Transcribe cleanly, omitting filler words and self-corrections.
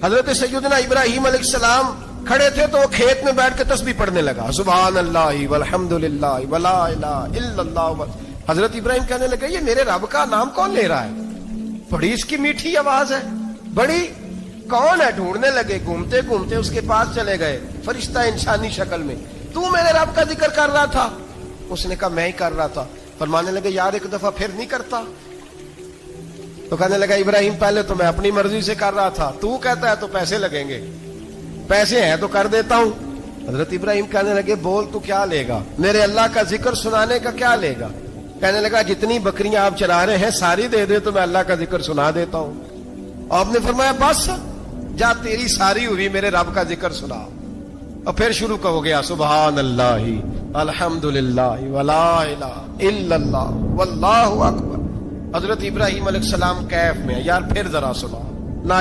حضرت سیدنا ابراہیم علیہ السلام کھڑے تھے تو وہ کھیت میں بیٹھ کے تسبیح پڑھنے لگا، سبحان اللہ والحمد للہ ولا الہ الا اللہ۔ حضرت ابراہیم کہنے لگے یہ میرے رب کا نام کون لے رہا ہے؟ بڑی اس کی میٹھی آواز ہے، بڑی، کون ہے؟ ڈھونڈنے لگے، گھومتے گھومتے اس کے پاس چلے گئے، فرشتہ انسانی شکل میں، تو میرے رب کا ذکر کر رہا تھا؟ اس نے کہا میں ہی کر رہا تھا۔ فرمانے لگے یار ایک دفعہ پھر نہیں کرتا؟ تو کہنے لگا ابراہیم پہلے تو میں اپنی مرضی سے کر رہا تھا، تو کہتا ہے تو پیسے لگیں گے، پیسے ہیں تو کر دیتا ہوں۔ حضرت ابراہیم کہنے لگے بول تو کیا لے گا؟ میرے اللہ کا ذکر سنانے کا کیا لے گا؟ کہنے لگا جتنی بکریاں آپ چلا رہے ہیں ساری دے دے تو میں اللہ کا ذکر سنا دیتا ہوں۔ آپ نے فرمایا بس جا تیری ساری ہوئی، میرے رب کا ذکر سنا۔ اور پھر شروع ہو گیا سبحان اللہ الحمد للہ ولا الہ الا اللہ واللہ اکبر۔ حضرت ابراہیم علیہ السلام کیف میں، یار پھر ذرا سنا، نہ